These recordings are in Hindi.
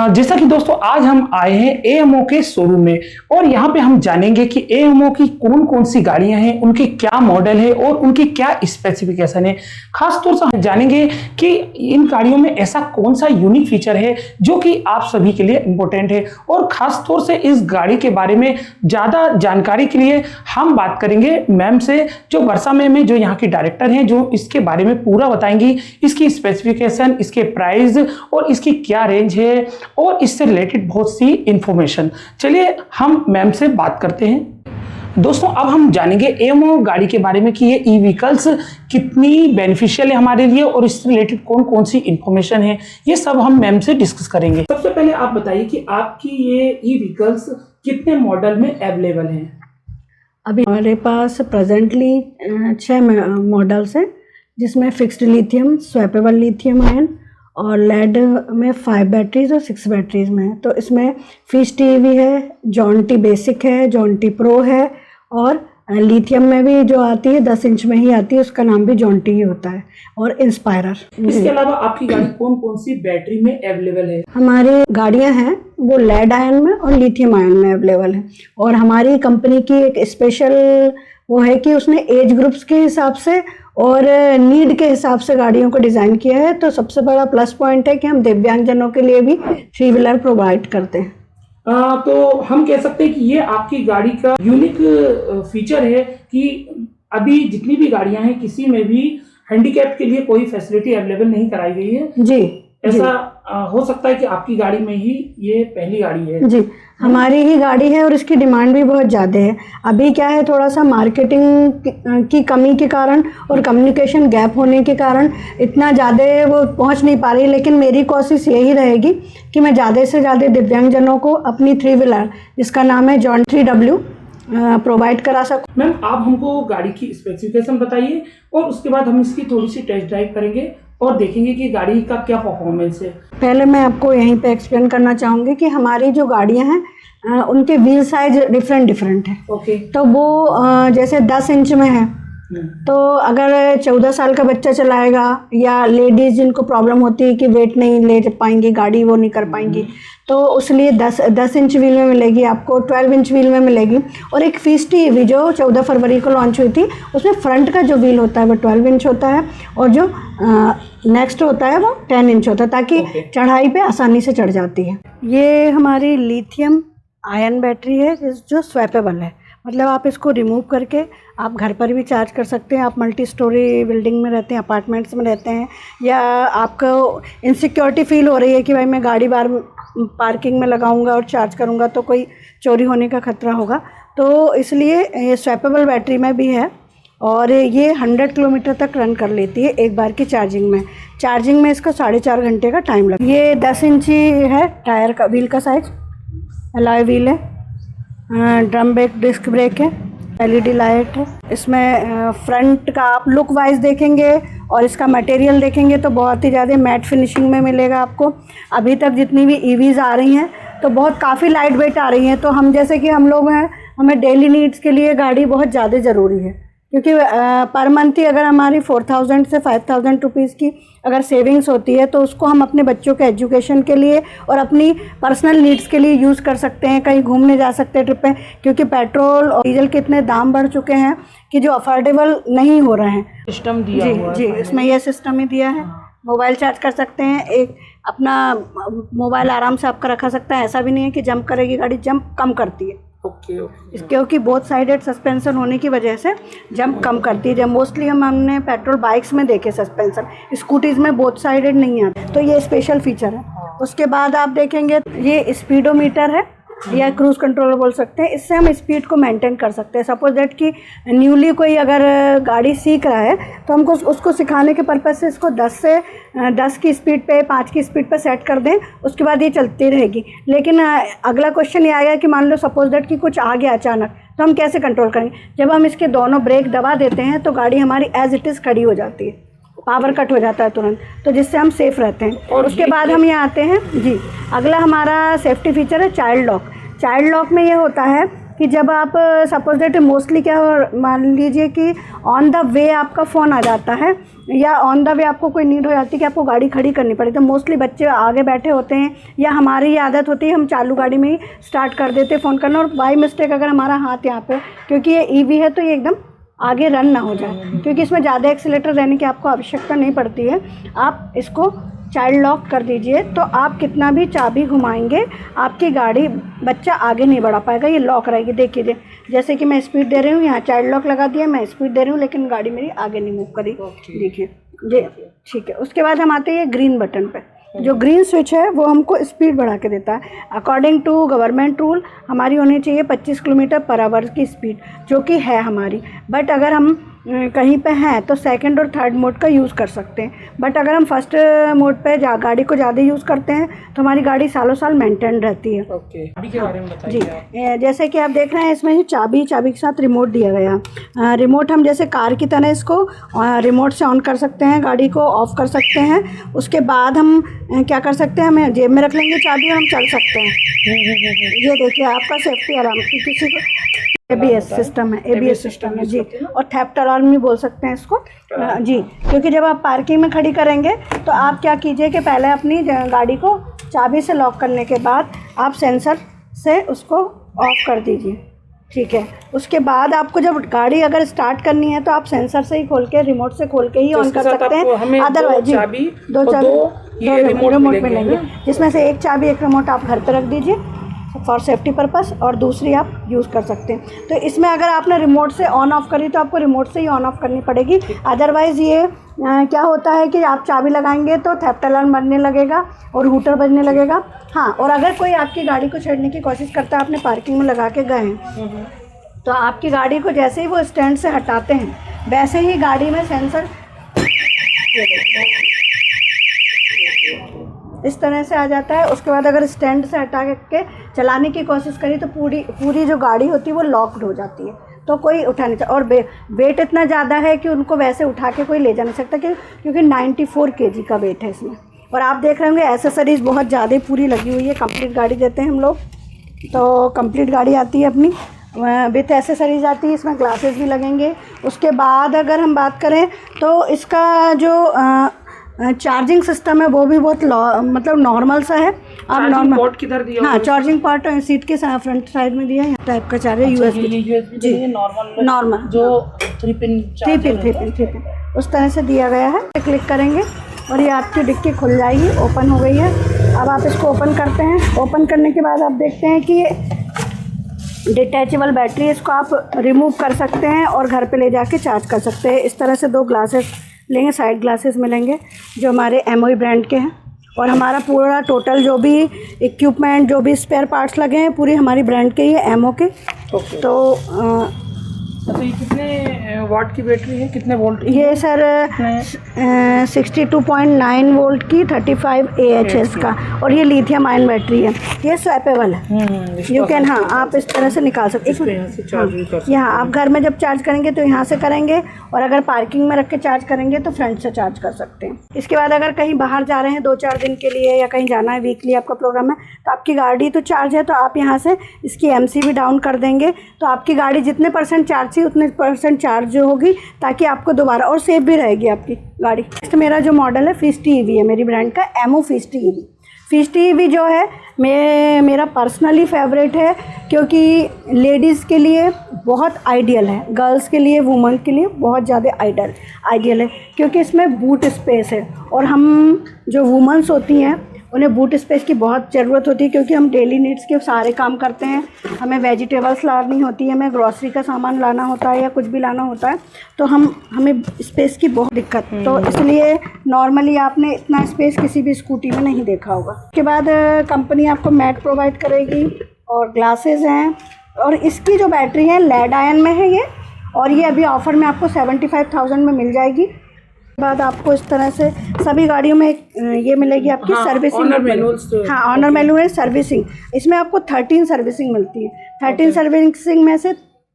जैसा कि दोस्तों आज हम आए हैं एएमओ के शोरूम में और यहाँ पे हम जानेंगे कि एएमओ की कौन कौन सी गाड़ियां हैं, उनके क्या मॉडल है और उनकी क्या स्पेसिफिकेशन है। खास तौर से हम जानेंगे कि इन गाड़ियों में ऐसा कौन सा यूनिक फीचर है जो कि आप सभी के लिए इम्पोर्टेंट है। और खास तौर से इस गाड़ी के बारे में ज़्यादा जानकारी के लिए हम बात करेंगे मैम से, जो वर्षा मैम है, जो यहाँ की डायरेक्टर हैं, जो इसके बारे में पूरा बताएंगी, इसकी स्पेसिफिकेशन, इसके प्राइस और इसकी क्या रेंज है और इससे रिलेटेड बहुत सी इंफॉर्मेशन। चलिए हम मैम से बात करते हैं। दोस्तों अब हम जानेंगे एएमओ गाड़ी के बारे में कि ये ई व्हीकल्स कितनी बेनिफिशियल है हमारे लिए और इससे रिलेटेड कौन कौन सी इंफॉर्मेशन है, ये सब हम मैम से डिस्कस करेंगे। सबसे पहले आप बताइए कि आपकी ये ई व्हीकल्स कितने मॉडल में अवेलेबल हैं। अभी हमारे पास प्रेजेंटली 6 मॉडल्स हैं, जिसमें fixed lithium, swappable lithium ion और लेड में 5 बैटरीज और 6 बैटरीज में है। तो इसमें फिश टी भी है, जॉन टी बेसिक है, जॉन टी प्रो है और लिथियम में भी जो आती है 10 इंच में ही आती है, उसका नाम भी जॉन टी ही होता है, और इंस्पायरर। इसके अलावा आपकी गाड़ी कौन कौन सी बैटरी में अवेलेबल है। हमारी गाड़ियां हैं वो लेड आयन में और लिथियम आयन में अवेलेबल है। और हमारी कंपनी की एक स्पेशल वो है कि उसने एज ग्रुप्स के हिसाब से और नीड के हिसाब से गाड़ियों को डिज़ाइन किया है। तो सबसे बड़ा प्लस पॉइंट है कि हम दिव्यांगजनों के लिए भी 3 व्हीलर प्रोवाइड करते हैं। तो हम कह सकते हैं कि ये आपकी गाड़ी का यूनिक फीचर है कि अभी जितनी भी गाड़ियां हैं किसी में भी हैंडीकैप के लिए कोई फैसिलिटी अवेलेबल नहीं कराई गई है। जी, ऐसा हो सकता है कि आपकी गाड़ी में ही ये पहली गाड़ी है। जी, हमारी ही गाड़ी है और इसकी डिमांड भी बहुत ज़्यादा है। अभी क्या है, थोड़ा सा मार्केटिंग की कमी के कारण और कम्युनिकेशन गैप होने के कारण इतना ज़्यादा वो पहुंच नहीं पा रही, लेकिन मेरी कोशिश यही रहेगी कि मैं ज़्यादा से ज़्यादा दिव्यांगजनों को अपनी 3 व्हीलर जिसका नाम है जॉन 3W प्रोवाइड करा सकूं। मैम आप हमको गाड़ी की स्पेसिफिकेशन बताइए और उसके बाद हम इसकी थोड़ी सी टेस्ट ड्राइव करेंगे और देखेंगे कि गाड़ी का क्या परफॉर्मेंस है। पहले मैं आपको यहीं पे एक्सप्लेन करना चाहूँगी कि हमारी जो गाड़ियाँ हैं उनके व्हील साइज डिफरेंट है। ओके। तो वो जैसे 10 इंच में है, तो अगर 14 साल का बच्चा चलाएगा या लेडीज़ जिनको प्रॉब्लम होती है कि वेट नहीं ले पाएंगी गाड़ी, वो नहीं कर पाएंगी, तो उसलिए 10 इंच व्हील में मिलेगी आपको, 12 इंच व्हील में मिलेगी। और एक फिश टी भी जो 14 फरवरी को लॉन्च हुई थी, उसमें फ्रंट का जो व्हील होता है वो 12 इंच होता है और जो नेक्स्ट होता है वो 10 इंच होता है, ताकि चढ़ाई पे आसानी से चढ़ जाती है। ये हमारी लिथियम आयन बैटरी है जो स्वैपेबल है, मतलब आप इसको रिमूव करके आप घर पर भी चार्ज कर सकते हैं। आप मल्टी स्टोरी बिल्डिंग में रहते हैं, अपार्टमेंट्स में रहते हैं, या आपको इनसिक्योरिटी फील हो रही है कि भाई मैं गाड़ी बार पार्किंग में लगाऊंगा और चार्ज करूंगा तो कोई चोरी होने का खतरा होगा, तो इसलिए ये स्वैपेबल बैटरी में भी है और ये 100 किलोमीटर तक रन कर लेती है एक बार की चार्जिंग में। चार्जिंग में इसका 4.5 घंटे का टाइम लगता है। ये 10 इंची है टायर का, व्हील का साइज, अलॉय व्हील है, ड्रम ब्रेक, डिस्क ब्रेक है, LED लाइट है। इसमें फ्रंट का आप लुक वाइज देखेंगे और इसका मटेरियल देखेंगे तो बहुत ही ज़्यादा मैट फिनिशिंग में मिलेगा आपको। अभी तक जितनी भी EVs आ रही हैं तो बहुत काफ़ी लाइट वेट आ रही हैं, तो हम जैसे कि हम लोग हैं, हमें डेली नीड्स के लिए गाड़ी बहुत ज़्यादा ज़रूरी है, क्योंकि पर मंथ ही अगर हमारी 4000 से 5000 रुपीज़ की अगर सेविंग्स होती है तो उसको हम अपने बच्चों के एजुकेशन के लिए और अपनी पर्सनल नीड्स के लिए यूज़ कर सकते हैं। कहीं घूमने जा सकते हैं ट्रिप पे, क्योंकि पेट्रोल और डीजल के इतने दाम बढ़ चुके हैं कि जो अफोर्डेबल नहीं हो रहे हैं। सिस्टम दिया हुआ है। जी, इसमें यह सिस्टम ही दिया है। मोबाइल चार्ज कर सकते हैं, एक अपना मोबाइल आराम से आपका रखा सकता है। ऐसा भी नहीं है कि जंप करेगी गाड़ी, जंप कम करती है। ओके। क्योंकि बोथ साइडेड सस्पेंशन होने की वजह से जंप कम करती है। जब मोस्टली हमने पेट्रोल बाइक्स में देखे सस्पेंशन, स्कूटीज़ में बोथ साइडेड नहीं आते, तो ये स्पेशल फीचर है। उसके बाद आप देखेंगे ये स्पीडोमीटर है या क्रूज़ कंट्रोलर बोल सकते हैं, इससे हम स्पीड को मेंटेन कर सकते हैं। सपोज दैट कि न्यूली कोई अगर गाड़ी सीख रहा है तो हमको उसको सिखाने के पर्पज़ से इसको 10 की स्पीड पे, 5 की स्पीड पे सेट कर दें, उसके बाद ये चलती रहेगी। लेकिन अगला क्वेश्चन ये आएगा कि मान लो सपोज दैट कि कुछ आ गया अचानक, तो हम कैसे कंट्रोल करेंगे। जब हम इसके दोनों ब्रेक दबा देते हैं तो गाड़ी हमारी एज इट इज़ खड़ी हो जाती है, पावर कट हो जाता है तुरंत, तो जिससे हम सेफ़ रहते हैं। और उसके बाद हम यहाँ आते हैं जी, अगला हमारा सेफ्टी फीचर है चाइल्ड लॉक। चाइल्ड लॉक में ये होता है कि कि जब आप सपोज दैट मोस्टली क्या मान लीजिए कि ऑन द वे आपका फ़ोन आ जाता है या ऑन द वे आपको कोई नीड हो जाती है कि आपको गाड़ी खड़ी करनी पड़ी, तो मोस्टली बच्चे आगे बैठे होते हैं या हमारी ये आदत होती है हम चालू गाड़ी में ही स्टार्ट कर देते हैं फ़ोन करना, और बाई मिस्टेक अगर हमारा हाथ यहाँ पे, क्योंकि ये ईवी है तो ये एकदम आगे रन ना हो जाए, क्योंकि इसमें ज़्यादा एक्सीलेटर देने की आपको आवश्यकता नहीं पड़ती है। आप इसको चाइल्ड लॉक कर दीजिए तो आप कितना भी चाबी घुमाएंगे आपकी गाड़ी बच्चा आगे नहीं बढ़ा पाएगा, ये लॉक रहेगी। देखिए जैसे कि मैं स्पीड दे रही हूँ, यहाँ चाइल्ड लॉक लगा दिया, मैं स्पीड दे रही हूँ लेकिन गाड़ी मेरी आगे नहीं मूव करी। देखिए जी ठीक है। उसके बाद हम आते हैं ग्रीन बटन पे। जो ग्रीन स्विच है वो हमको स्पीड बढ़ा के देता है। अकॉर्डिंग टू गवर्नमेंट रूल हमारी होनी चाहिए 25 किलोमीटर पर आवर की स्पीड, जो कि है हमारी। बट अगर हम कहीं पे हैं तो सेकंड और थर्ड मोड का यूज़ कर सकते हैं। बट अगर हम फर्स्ट मोड पे गाड़ी को ज़्यादा यूज़ करते हैं तो हमारी गाड़ी सालों साल मेंटेन रहती है। ओके, अभी के बारे में बताइए जी। जैसे कि आप देख रहे हैं इसमें ही चाबी के साथ रिमोट दिया गया। रिमोट हम जैसे कार की तरह इसको रिमोट से ऑन कर सकते हैं, गाड़ी को ऑफ कर सकते हैं। उसके बाद हम क्या कर सकते हैं, हमें जेब में रख लेंगे चाबी और हम चल सकते हैं। ये देखिए आपका सेफ्टी अलार्म की किसी को ABS सिस्टम है, ABS सिस्टम है जी, और थेफ्ट अलार्म भी बोल सकते हैं इसको जी। क्योंकि जब आप पार्किंग में खड़ी करेंगे तो आप क्या कीजिए कि पहले अपनी गाड़ी को चाबी से लॉक करने के बाद आप सेंसर से उसको ऑफ कर दीजिए, ठीक है। उसके बाद आपको जब गाड़ी अगर स्टार्ट करनी है तो आप सेंसर से ही खोल के, रिमोट से खोल के ही ऑन कर सकते हैं। अदरवाइज जी दो रिमोट मिलेंगे, जिसमें से एक चाबी एक रिमोट आप घर पे रख दीजिए फॉर सेफ्टी पर्पस, और दूसरी आप यूज़ कर सकते हैं। तो इसमें अगर आपने रिमोट से ऑन ऑफ करी तो आपको रिमोट से ही ऑन ऑफ करनी पड़ेगी। अदरवाइज़ ये क्या होता है कि आप चाबी लगाएंगे तो थेफ्ट अलार्म बजने लगेगा और हूटर बजने लगेगा। हाँ, और अगर कोई आपकी गाड़ी को छेड़ने की कोशिश करता है, आपने पार्किंग में लगा के गए हैं, तो आपकी गाड़ी को जैसे ही वो स्टैंड से हटाते हैं वैसे ही गाड़ी में सेंसर इस तरह से आ जाता है। उसके बाद अगर स्टैंड से हटा के चलाने की कोशिश करी तो पूरी जो गाड़ी होती है वो लॉक्ड हो जाती है, तो कोई उठा नहीं सकता। और वेट इतना ज़्यादा है कि उनको वैसे उठा के कोई ले जा नहीं सकता, क्योंकि 94 kg का वेट है इसमें। और आप देख रहे होंगे एसेसरीज़ बहुत ज़्यादा पूरी लगी हुई है। कंप्लीट गाड़ी देते हैं हम लोग, तो कंप्लीट गाड़ी आती है अपनी विथ एसेसरीज आती है, इसमें ग्लासेस भी लगेंगे। उसके बाद अगर हम बात करें तो इसका जो चार्जिंग सिस्टम है वो भी बहुत मतलब नॉर्मल सा है। आप नॉर्मल पोर्ट किधर दिया? हाँ, चार्जिंग पोर्ट सीट के फ्रंट साइड में दिया है, टाइप का चार्जर। USB जी, नॉर्मल जो 3 पिन उस तरह से दिया गया है। क्लिक करेंगे और ये आपकी डिक्की खुल जाएगी, ओपन हो गई है। अब आप इसको ओपन करते हैं। ओपन करने के बाद आप देखते हैं कि ये डिटैचेबल बैटरी, इसको आप रिमूव कर सकते हैं और घर पे ले जाके चार्ज कर सकते हैं। इस तरह से 2 ग्लासेस लेंगे, साइड ग्लासेस मिलेंगे जो हमारे MOE ब्रांड के हैं। और हमारा पूरा टोटल जो भी इक्विपमेंट, जो भी स्पेयर पार्ट्स लगे हैं, पूरी हमारी ब्रांड के ही है, MO के। तो अच्छा, ये कितने वाट की बैटरी है, कितने वोल्ट की? ये सर 62.9 वोल्ट की 35 AHS का, और ये लिथियम आयन बैटरी है। ये स्वैपेबल है, यू कैन, हाँ आप इस तरह से निकाल सकते हैं। यहाँ आप घर में जब चार्ज करेंगे तो यहाँ से करेंगे, और अगर पार्किंग में रख के चार्ज करेंगे तो फ्रंट से चार्ज कर सकते हैं। इसके बाद अगर कहीं बाहर जा रहे हैं 2-4 दिन के लिए, या कहीं जाना है, वीकली आपका प्रोग्राम है, तो आपकी गाड़ी तो चार्ज है तो आप यहाँ से इसकी MCB डाउन कर देंगे, तो आपकी गाड़ी जितने % चार्ज थी उतने % चार्ज होगी, ताकि आपको दोबारा, और सेफ भी रहेगी आपकी गाड़ी। तो मेरा जो मॉडल है फिस्टी EV है, मेरी ब्रांड का MO फिस्टी EV। फिस्टी EV जो है मेरा पर्सनली फेवरेट है, क्योंकि लेडीज़ के लिए बहुत आइडियल है, गर्ल्स के लिए, वुमेन के लिए बहुत ज़्यादा आइडियल है, क्योंकि इसमें बूट स्पेस है। और हम जो वुमेन्स होती हैं उन्हें बूट स्पेस की बहुत ज़रूरत होती है, क्योंकि हम डेली नीड्स के सारे काम करते हैं। हमें वेजिटेबल्स लानी होती है, हमें ग्रॉसरी का सामान लाना होता है, या कुछ भी लाना होता है, तो हमें स्पेस की बहुत दिक्कत, तो इसलिए नॉर्मली आपने इतना स्पेस किसी भी स्कूटी में नहीं देखा होगा। उसके बाद कंपनी आपको मैट प्रोवाइड करेगी और ग्लासेस हैं, और इसकी जो बैटरी है लेड आयन में है ये, और ये अभी ऑफ़र में आपको 75,000 में मिल जाएगी। बाद आपको इस तरह से सभी गाड़ियों में ये मिलेगी आपकी सर्विसिंग। हाँ, ऑनर मैनुअल सर्विसिंग। इसमें आपको 13 सर्विसिंग मिलती है। 13 सर्विसिंग में से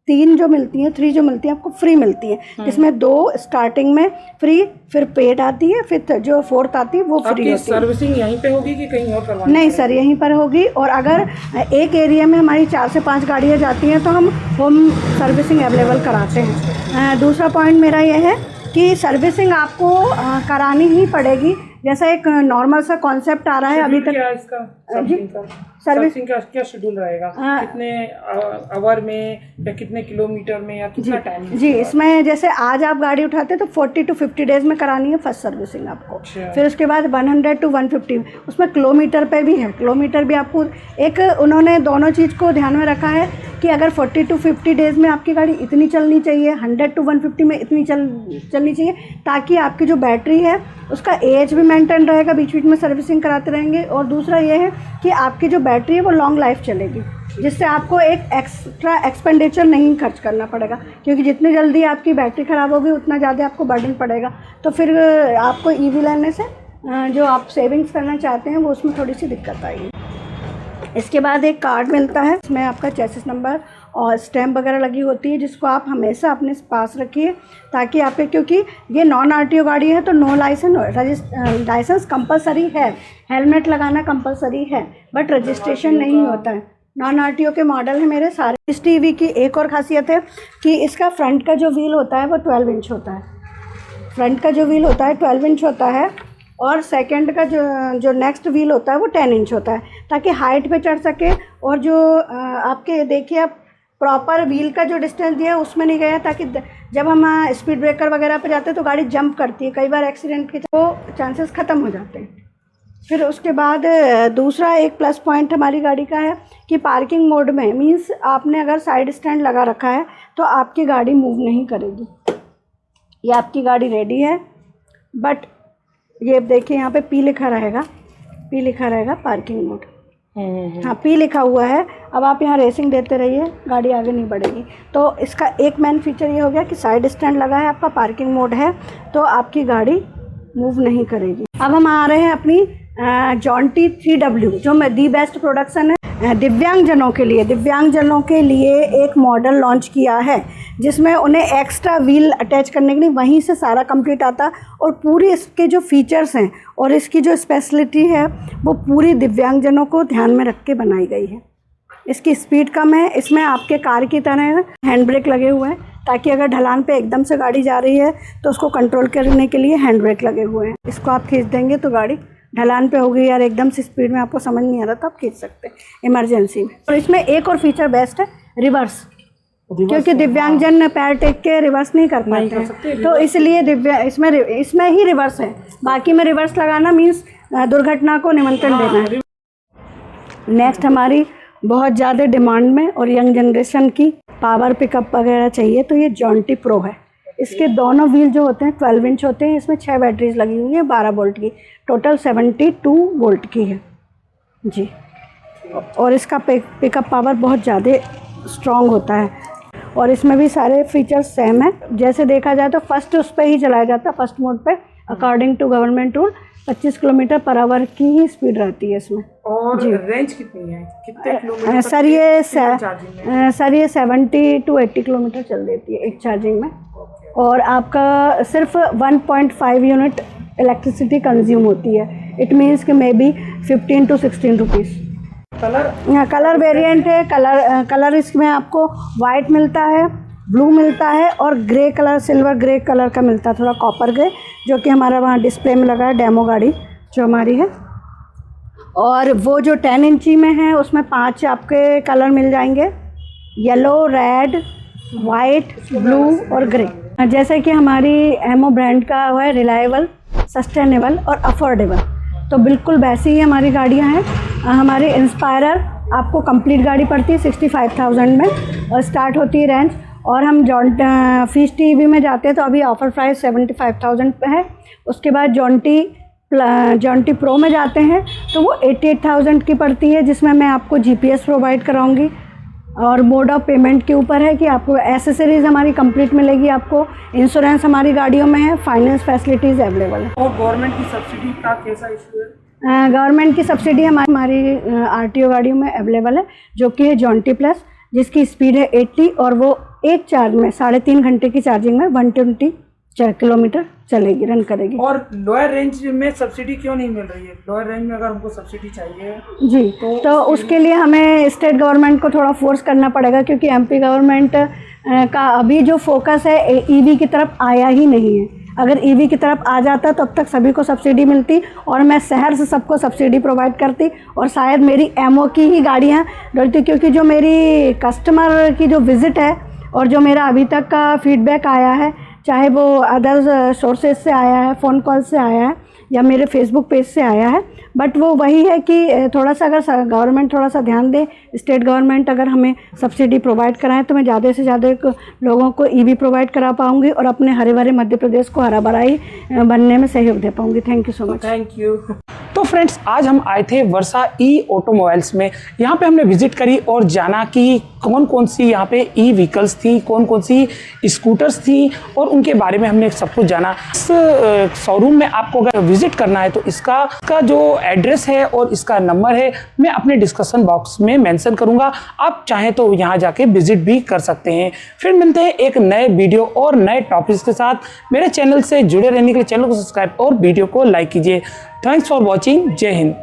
3 जो मिलती हैं, 3 जो मिलती हैं आपको फ्री मिलती है, जिसमें 2 स्टार्टिंग में फ्री, फिर पेड आती है, फिर जो 4th आती है वो फ्री होती है। सर्विसिंग यहीं पे होगी कि कहीं और करवानी? नहीं सर, यहीं पर होगी। और अगर एक एरिया में हमारी 4 से 5 गाड़ियाँ जाती हैं तो हम होम सर्विसिंग अवेलेबल कराते हैं। दूसरा पॉइंट मेरा यह है कि सर्विसिंग आपको करानी ही पड़ेगी। जैसा एक नॉर्मल सा कॉन्सेप्ट आ रहा है अभी तक। क्या इसका सर्विसिंग का क्या शेड्यूल रहेगा? कितने आवर में या कितने किलोमीटर में या कितना टाइम? जी, इसमें जैसे आज आप गाड़ी उठाते हैं तो 40 to 50 डेज में करानी है फर्स्ट सर्विसिंग आपको। फिर उसके बाद 100 to 150, उसमें किलोमीटर पे भी है। किलोमीटर भी आपको एक उन्होंने दोनों चीज़ को ध्यान में रखा है कि अगर 40 to 50 डेज में आपकी गाड़ी इतनी चलनी चाहिए, 100 to 150 में इतनी चलनी चाहिए, ताकि आपकी जो बैटरी है उसका एज भी मेंटेन रहेगा, बीच बीच में सर्विसिंग कराते रहेंगे। और दूसरा ये है कि आपकी जो बैटरी है वो लॉन्ग लाइफ चलेगी, जिससे आपको एक एक्स्ट्रा एक्सपेंडिचर नहीं खर्च करना पड़ेगा, क्योंकि जितनी जल्दी आपकी बैटरी ख़राब होगी उतना ज़्यादा आपको बर्डन पड़ेगा। तो फिर आपको ईवी लेने से जो आप सेविंग्स करना चाहते हैं वो उसमें थोड़ी सी दिक्कत आएगी। इसके बाद एक कार्ड मिलता है, इसमें आपका चेसिस नंबर और स्टैम्प वगैरह लगी होती है, जिसको आप हमेशा अपने पास रखिए, ताकि आपके, क्योंकि ये नॉन आरटीओ गाड़ी है तो नो लाइसेंस कंपलसरी है, हेलमेट लगाना कंपलसरी है, बट रजिस्ट्रेशन नहीं होता है। नॉन आरटीओ के मॉडल है मेरे सारे। इस टीवी की एक और खासियत है कि इसका फ्रंट का जो व्हील होता है वो 12 इंच होता है। फ्रंट का जो व्हील होता है 12 इंच होता है, और सेकंड का जो नेक्स्ट व्हील होता है वो 10 इंच होता है, ताकि हाइट पे चढ़ सके। और जो आपके देखिए आप प्रॉपर व्हील का जो डिस्टेंस दिया है उसमें नहीं गया, ताकि जब हम स्पीड ब्रेकर वगैरह पे जाते हैं तो गाड़ी जंप करती है, कई बार एक्सीडेंट के वो चांसेस ख़त्म हो जाते हैं। फिर उसके बाद दूसरा एक प्लस पॉइंट हमारी गाड़ी का है कि पार्किंग मोड में, मींस आपने अगर साइड स्टैंड लगा रखा है तो आपकी गाड़ी मूव नहीं करेगी। ये आपकी गाड़ी रेडी है, बट ये देखिए यहाँ पे पी लिखा रहेगा पार्किंग मोड। हाँ, पी लिखा हुआ है। अब आप यहाँ रेसिंग देते रहिए, गाड़ी आगे नहीं बढ़ेगी। तो इसका एक मेन फीचर ये हो गया कि साइड स्टैंड लगा है, आपका पार्किंग मोड है, तो आपकी गाड़ी मूव नहीं करेगी। अब हम आ रहे हैं अपनी जॉन्टी 3W, जो दी बेस्ट प्रोडक्शन है दिव्यांगजनों के लिए एक मॉडल लॉन्च किया है, जिसमें उन्हें एक्स्ट्रा व्हील अटैच करने के लिए वहीं से सारा कंप्लीट आता, और पूरी इसके जो फीचर्स हैं और इसकी जो स्पेशलिटी है वो पूरी दिव्यांगजनों को ध्यान में रख के बनाई गई है। इसकी स्पीड कम है, इसमें आपके कार की तरह हैंड ब्रेक लगे हुए हैं, ताकि अगर ढलान पे एकदम से गाड़ी जा रही है तो उसको कंट्रोल करने के लिए हैंड ब्रेक लगे हुए हैं। इसको आप खींच देंगे तो गाड़ी ढलान पे होगी, यार एकदम से स्पीड में आपको समझ नहीं आ रहा तो आप खींच सकते हैं इमरजेंसी में। और इसमें एक और फीचर बेस्ट है, रिवर्स, क्योंकि दिव्यांगजन पैर टेक के रिवर्स नहीं कर पाते हैं, तो इसलिए इसमें ही रिवर्स है। बाकी में रिवर्स लगाना मीन्स दुर्घटना को निमंत्रण देना है। नेक्स्ट हमारी बहुत ज़्यादा डिमांड में और यंग जनरेशन की पावर पिकअप वगैरह चाहिए, तो ये जॉन्टी प्रो है। इसके दोनों व्हील जो होते हैं 12 इंच होते हैं, इसमें 6 बैटरीज लगी हुई है 12 वोल्ट की, टोटल 72 वोल्ट की है जी। और इसका पिकअप पावर बहुत ज़्यादा स्ट्रॉन्ग होता है, और इसमें भी सारे फीचर्स सेम है। जैसे देखा जाए तो फर्स्ट उस पर ही चलाया जाता है, फर्स्ट मोड पे, according to government rule 25 kilometre per hour की ही स्पीड रहती है इसमें। और रेंज कितनी है, कितने किलोमीटर? सर ये 70 to 80 किलोमीटर चल देती है एक चार्जिंग में, और आपका सिर्फ 1.5 यूनिट इलेक्ट्रिसिटी कंज्यूम होती है। इट मीन्स कि may be 15 to 16 rupees. Colour variant है, कलर इसमें आपको वाइट मिलता है, ब्लू मिलता है, और grey colour, silver grey colour का मिलता है, थोड़ा कॉपर ग्रे, जो कि हमारा वहाँ डिस्प्ले में लगा है, डेमो गाड़ी जो हमारी है। और वो जो 10 इंची में है उसमें 5 आपके कलर मिल जाएंगे, येलो, रेड, वाइट, ब्लू और ग्रे। जैसे कि हमारी एमओ ब्रांड का है, रिलायबल, सस्टेनेबल और अफोर्डेबल, तो बिल्कुल वैसी ही हमारी गाड़ियाँ हैं। हमारी इंस्पायरर आपको कंप्लीट गाड़ी पड़ती है 65,000 में, और स्टार्ट होती है रेंज। और हम फीस टीवी में जाते हैं तो अभी ऑफर प्राइस 75,000 पे है। उसके बाद जॉन्टी प्रो में जाते हैं तो वो 88,000 की पड़ती है, जिसमें मैं आपको जीपीएस प्रोवाइड कराऊंगी, और मोड ऑफ पेमेंट के ऊपर है कि आपको एसेसरीज हमारी कंप्लीट मिलेगी, आपको इंश्योरेंस हमारी गाड़ियों में है, फाइनेंस फैसिलिटीज़ अवेलेबल है। और गवर्नमेंट की सब्सिडी का कैसा इशू है? गवर्नमेंट की सब्सिडी हमारी आरटीओ गाड़ियों में अवेलेबल है, जो कि है जॉन्टी प्लस, जिसकी स्पीड है 80, और वो एक चार्ज में 3.5 घंटे की चार्जिंग में 120 किलोमीटर चलेगी, रन करेगी। और लोअर रेंज में सब्सिडी क्यों नहीं मिल रही है? लोअर रेंज में अगर हमको सब्सिडी चाहिए जी, तो उसके लिए हमें स्टेट गवर्नमेंट को थोड़ा फोर्स करना पड़ेगा, क्योंकि एमपी गवर्नमेंट का अभी जो फोकस है ईवी की तरफ आया ही नहीं है। अगर ईवी की तरफ आ जाता तो अब तक सभी को सब्सिडी मिलती और मैं शहर से सबको सब्सिडी प्रोवाइड करती और शायद मेरी एमओ की ही गाड़ियाँ डलती, क्योंकि जो मेरी कस्टमर की जो विज़िट है और जो मेरा अभी तक का फीडबैक आया है, चाहे वो अदर सोर्सेज से आया है, फ़ोन कॉल से आया है या मेरे फेसबुक पेज से आया है, बट वो वही है कि थोड़ा सा अगर गवर्नमेंट थोड़ा सा ध्यान दे, स्टेट गवर्नमेंट अगर हमें सब्सिडी प्रोवाइड कराएं तो मैं ज़्यादा से ज़्यादा लोगों को ईवी प्रोवाइड करा पाऊंगी और अपने हरे भरे मध्य प्रदेश को हरा भरा ही बनने में सहयोग दे पाऊंगी। Thank you so much. Thank you. तो फ्रेंड्स, आज हम आए थे वर्षा ई ऑटोमोबाइल्स में। यहाँ पे हमने विजिट करी और जाना कि कौन कौन सी यहाँ पे ई व्हीकल्स थी, कौन कौन सी स्कूटर्स थी और उनके बारे में हमने सब कुछ जाना। इस शोरूम में आपको अगर विजिट करना है तो इसका जो एड्रेस है और इसका नंबर है मैं अपने डिस्कशन बॉक्स में मेंशन करूंगा। आप चाहें तो यहाँ जाके विजिट भी कर सकते हैं। फिर मिलते हैं एक नए वीडियो और नए टॉपिक्स के साथ। मेरे चैनल से जुड़े रहने के लिए चैनल को सब्सक्राइब और वीडियो को लाइक कीजिए। Thanks for watching. जय हिंद।